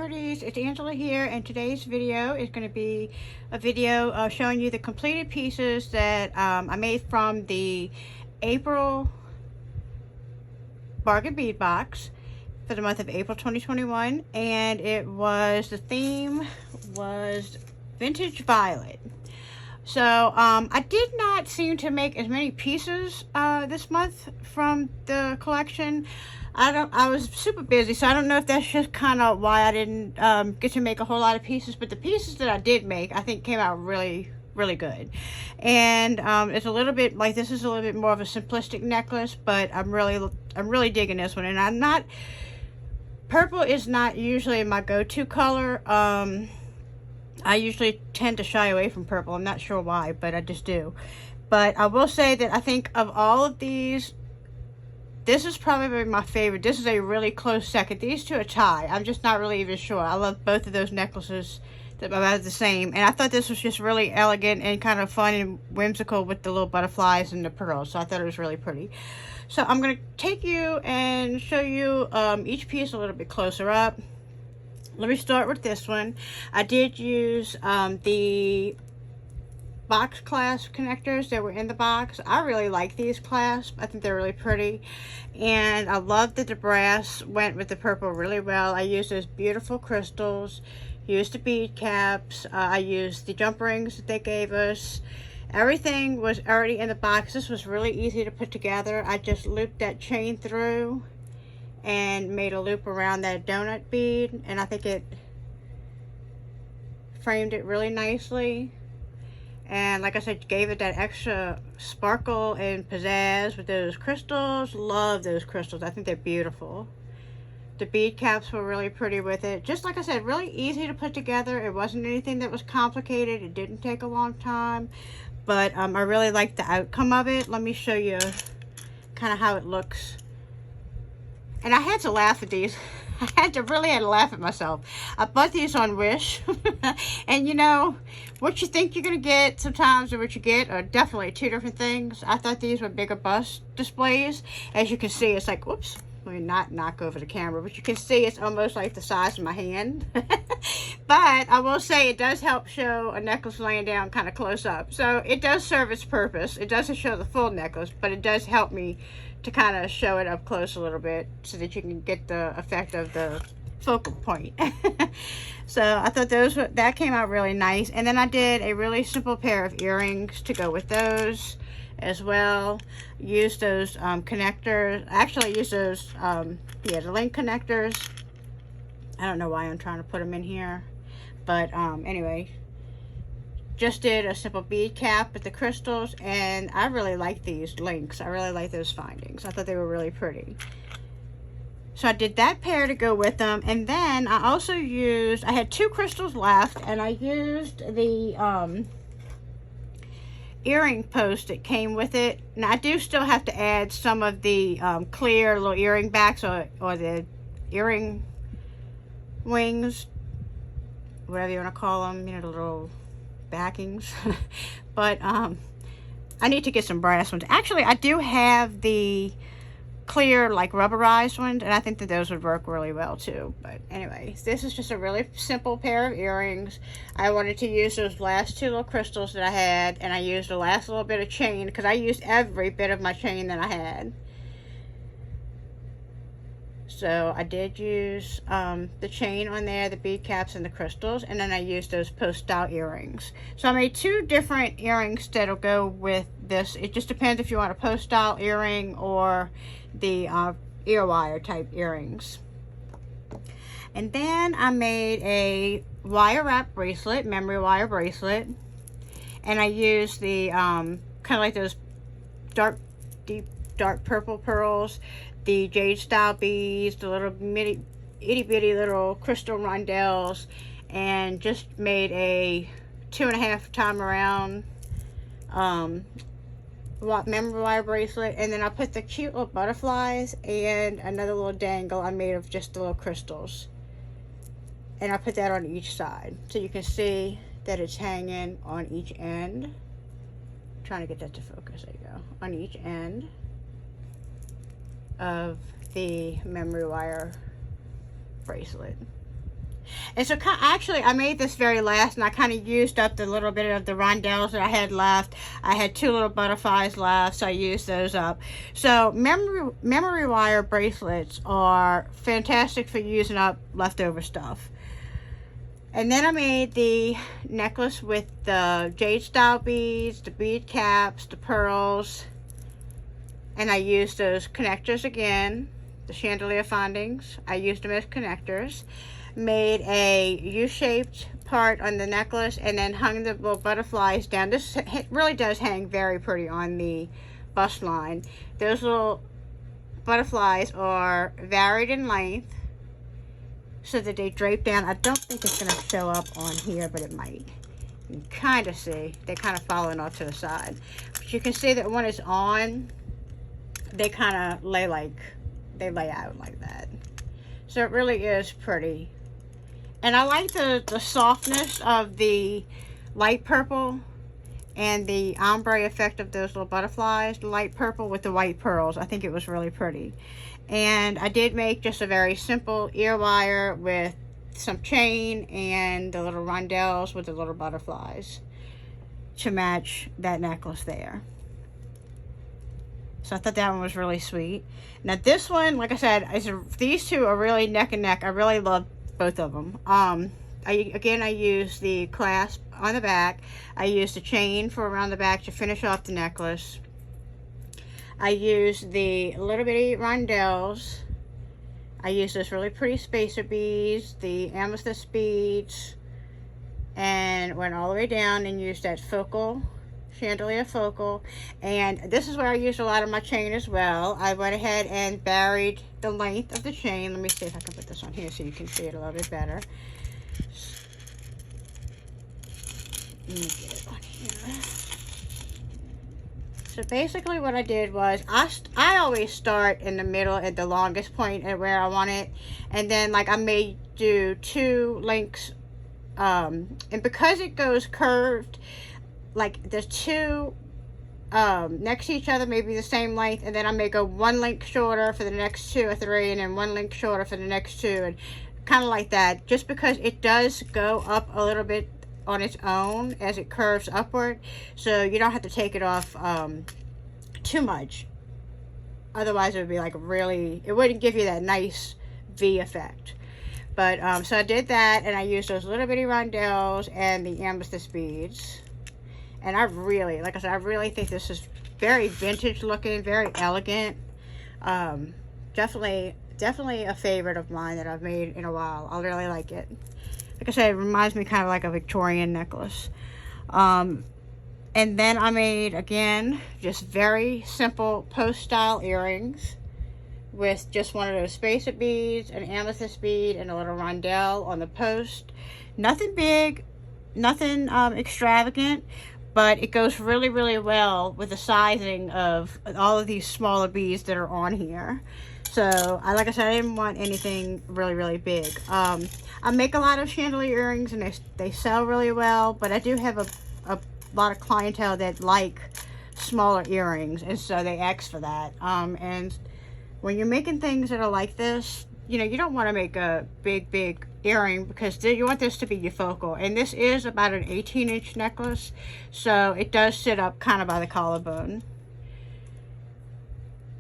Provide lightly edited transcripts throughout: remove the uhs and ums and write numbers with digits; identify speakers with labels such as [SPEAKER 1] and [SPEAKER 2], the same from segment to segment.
[SPEAKER 1] Pretties, it's Angela here, and today's video is going to be a video showing you the completed pieces that I made from the April bargain bead box for the month of April 2021, and the theme was Vintage Violet. So I did not seem to make as many pieces this month from the collection. I was super busy, so I don't know if that's just kind of why I didn't get to make a whole lot of pieces, but the pieces that I did make, I think came out really good. And it's a little bit like, this is a little bit more of a simplistic necklace, but I'm really digging this one. And purple is not usually my go-to color. I usually tend to shy away from purple. I'm not sure why, but I just do. But I will say that I think of all of these, this is probably my favorite. This is a really close second. These two are tied. I'm just not really even sure. I love both of those necklaces. They're about the same. And I thought this was just really elegant and kind of fun and whimsical with the little butterflies and the pearls. So I thought it was really pretty. So I'm going to take you and show you each piece a little bit closer up. Let me start with this one. I did use the box clasp connectors that were in the box. I really like these clasps. I think they're really pretty, and I love that the brass went with the purple really well. I used those beautiful crystals, used the bead caps, I used the jump rings that they gave us. Everything was already in the box. This was really easy to put together. I just looped that chain through and made a loop around that donut bead, and I think it framed it really nicely. And like I said, gave it that extra sparkle and pizzazz with those crystals. Love those crystals. I think they're beautiful. The bead caps were really pretty with it. Just like I said, really easy to put together. It wasn't anything that was complicated. It didn't take a long time. But I really liked the outcome of it. Let me show you kind of how it looks. And I had to laugh at these. I really had to laugh at myself. I bought these on Wish. And you know, what you think you're going to get sometimes and what you get are definitely two different things. I thought these were bigger bust displays. As you can see, it's like, whoops, let me not knock over the camera. But you can see it's almost like the size of my hand. But I will say it does help show a necklace laying down kind of close up. So it does serve its purpose. It doesn't show the full necklace, but it does help me to kind of show it up close a little bit so that you can get the effect of the focal point. So I thought that came out really nice. And then I did a really simple pair of earrings to go with those as well. Used those connectors. Actually, I used those the link connectors. I don't know why I'm trying to put them in here, but anyway, just did a simple bead cap with the crystals, and I really like these links. I really like those findings. I thought they were really pretty. So I did that pair to go with them, and then I also used, I had two crystals left, and I used the earring post that came with it. Now I do still have to add some of the clear little earring backs or the earring wings, whatever you want to call them, you know, the little backings. But I need to get some brass ones. Actually, I do have the clear, like rubberized ones, and I think that those would work really well too. But anyway, this is just a really simple pair of earrings. I wanted to use those last two little crystals that I had, and I used the last little bit of chain because I used every bit of my chain that I had. So I did use the chain on there, the bead caps, and the crystals, and then I used those post-style earrings. So I made two different earrings that'll go with this. It just depends if you want a post-style earring or the ear wire type earrings. And then I made a wire wrap bracelet, memory wire bracelet, and I used the kind of like those deep dark purple pearls, the jade style beads, the little itty bitty little crystal rondelles, and just made a 2.5 time around memory wire bracelet. And then I put the cute little butterflies and another little dangle I made of just the little crystals, and I put that on each side so you can see that it's hanging on each end. I'm trying to get that to focus. There you go. On each end of the memory wire bracelet. And so actually I made this very last, and I kind of used up the little bit of the rondelles that I had left. I had 2 little butterflies left, so I used those up. So memory wire bracelets are fantastic for using up leftover stuff. And then I made the necklace with the jade style beads, the bead caps, the pearls, and I used those connectors again, the chandelier findings. I used them as connectors. Made a U-shaped part on the necklace, and then hung the little butterflies down. This really does hang very pretty on the bust line. Those little butterflies are varied in length, so that they drape down. I don't think it's going to show up on here, but it might. You can kind of see they're kind of falling off to the side, but you can see that when it's on, they kind of lay out like that. So it really is pretty. And I like the softness of the light purple and the ombre effect of those little butterflies, the light purple with the white pearls. I think it was really pretty. And I did make just a very simple ear wire with some chain and the little rondelles with the little butterflies to match that necklace there. So I thought that one was really sweet. Now this one, like I said, these two are really neck and neck. I really love both of them. I used the clasp on the back. I used the chain for around the back to finish off the necklace. I used the little bitty rondelles. I used those really pretty spacer beads, the amethyst beads, and went all the way down and used that focal, chandelier focal. And this is where I used a lot of my chain as well. I went ahead and varied the length of the chain. Let me see if I can put this on here so you can see it a little bit better. Let me get it on here. So basically what I did was, I always start in the middle at the longest point at where I want it. And then like I may do 2 links. And because it goes curved, like the 2 next to each other may be the same length. And then I may go 1 link shorter for the next 2 or 3. And then 1 link shorter for the next 2. And kind of like that. Just because it does go up a little bit on its own as it curves upward, so you don't have to take it off too much. Otherwise it would be like really, it wouldn't give you that nice V effect. But so I did that, and I used those little bitty rondelles and the amethyst beads. And I really, like I said, I really think this is very vintage looking, very elegant. Definitely a favorite of mine that I've made in a while. I really like it. Like I said, it reminds me kind of like a Victorian necklace. And then I made, again, just very simple post-style earrings with just one of those spacer beads, an amethyst bead, and a little rondelle on the post. Nothing big, nothing extravagant, but it goes really, really well with the sizing of all of these smaller beads that are on here. So, like I said, I didn't want anything really, really big. I make a lot of chandelier earrings, and they sell really well, but I do have a lot of clientele that like smaller earrings, and so they ask for that. And when you're making things that are like this, you know, you don't want to make a big earring, because you want this to be your focal. And this is about an 18-inch necklace, so it does sit up kind of by the collarbone.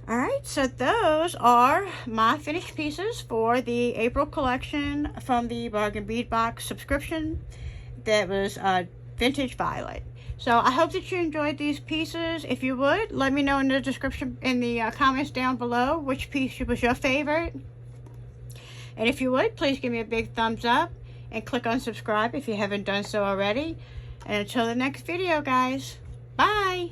[SPEAKER 1] Alright, so those are my finished pieces for the April collection from the Bargain Bead Box subscription. That was Vintage Violet. So I hope that you enjoyed these pieces. If you would, let me know in the description, in the comments down below, which piece was your favorite. And if you would, please give me a big thumbs up and click on subscribe if you haven't done so already. And until the next video, guys, bye!